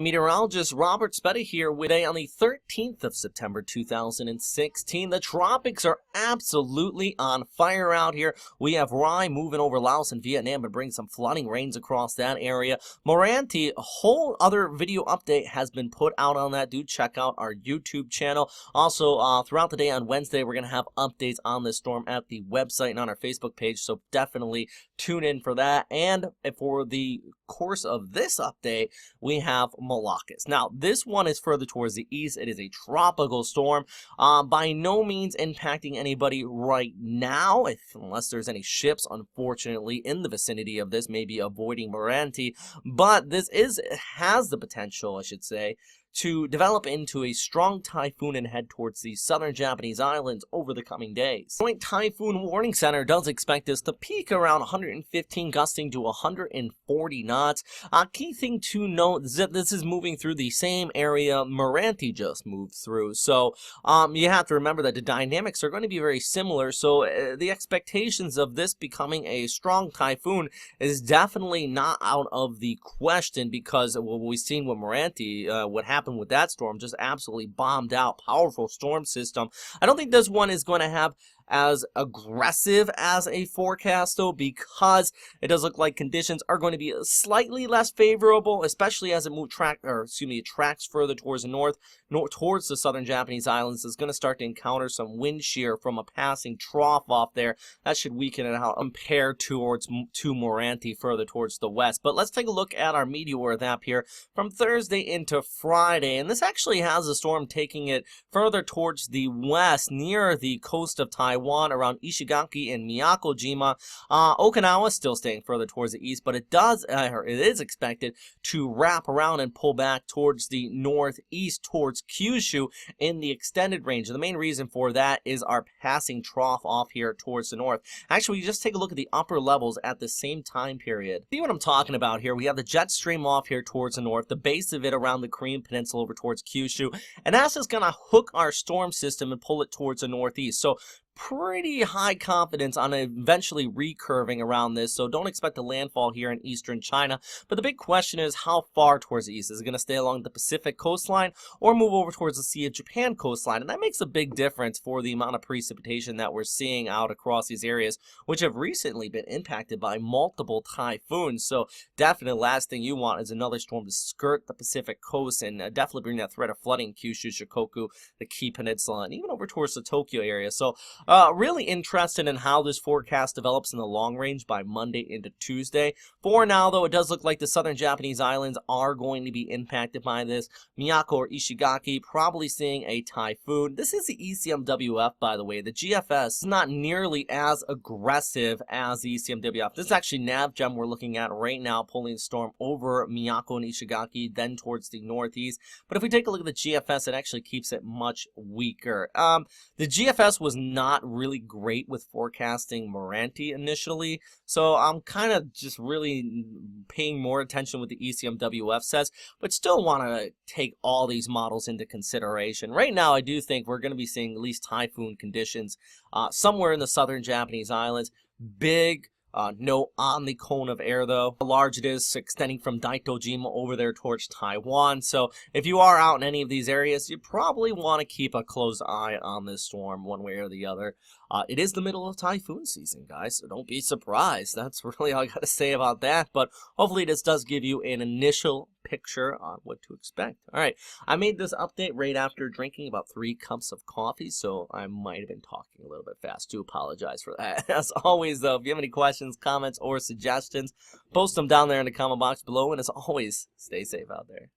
Meteorologist Robert Spetta here with a on the 13th of September 2016. The tropics are absolutely on fire out here. We have Rai moving over Laos and Vietnam and bring some flooding rains across that area. Moranti, a whole other video update has been put out on that. Do check out our YouTube channel. Also, throughout the day on Wednesday, we're going to have updates on this storm at the website and on our Facebook page, so definitely tune in for that. And for the course of this update, we have Malakas. Now, this one is further towards the east. It is a tropical storm, by no means impacting anybody right now, unless there's any ships, unfortunately, in the vicinity of this, maybe avoiding Moranti. But this has the potential, I should say, to develop into a strong typhoon and head towards the southern Japanese islands over the coming days. The Joint Typhoon Warning Center does expect this to peak around 115, gusting to 140 knots. Key thing to note is that this is moving through the same area Moranti just moved through. So you have to remember that the dynamics are going to be very similar. So the expectations of this becoming a strong typhoon is definitely not out of the question, because what we've seen with Moranti, what happened with that storm, just absolutely bombed out, powerful storm system. I don't think this one is going to have as aggressive as a forecast, though, because it does look like conditions are going to be slightly less favorable, especially as it tracks further towards the north, towards the southern Japanese islands. It's going to start to encounter some wind shear from a passing trough off there. That should weaken it out compared to Moranti further towards the west. But let's take a look at our meteor map here from Thursday into Friday, and this actually has a storm taking it further towards the west, near the coast of Taiwan, around Ishigaki and Miyako-jima. Okinawa still staying further towards the east, but it is expected to wrap around and pull back towards the northeast, towards Kyushu in the extended range. And the main reason for that is our passing trough off here towards the north. Actually, you just take a look at the upper levels at the same time period. See what I'm talking about here? We have the jet stream off here towards the north, the base of it around the Korean Peninsula over towards Kyushu, and that's just going to hook our storm system and pull it towards the northeast. So pretty high confidence on eventually recurving around this, so don't expect a landfall here in eastern China. But the big question is, how far towards the east? Is it going to stay along the Pacific coastline or move over towards the Sea of Japan coastline? And that makes a big difference for the amount of precipitation that we're seeing out across these areas, which have recently been impacted by multiple typhoons. So definitely, last thing you want is another storm to skirt the Pacific coast and definitely bring that threat of flooding Kyushu, Shikoku, the Kii Peninsula, and even over towards the Tokyo area. So really interested in how this forecast develops in the long range by Monday into Tuesday. For now, though, it does look like the southern Japanese islands are going to be impacted by this. Miyako or Ishigaki probably seeing a typhoon. This is the ECMWF, by the way. The GFS is not nearly as aggressive as the ECMWF. This is actually NavGem we're looking at right now, pulling the storm over Miyako and Ishigaki, then towards the northeast. But if we take a look at the GFS, it actually keeps it much weaker. The GFS was not really great with forecasting Moranti initially, so I'm kind of just really paying more attention what the ECMWF says, but still want to take all these models into consideration. Right now, I do think we're going to be seeing at least typhoon conditions somewhere in the southern Japanese islands. Big note on the cone of air, though. How large it is, extending from Daito-jima over there towards Taiwan. So if you are out in any of these areas, you probably want to keep a close eye on this storm one way or the other. It is the middle of typhoon season, guys, so don't be surprised. That's really all I got to say about that. But hopefully this does give you an initial picture on what to expect. All right, I made this update right after drinking about 3 cups of coffee, so I might have been talking a little bit fast. Do apologize for that. As always, though, if you have any questions, comments, or suggestions, post them down there in the comment box below. And as always, stay safe out there.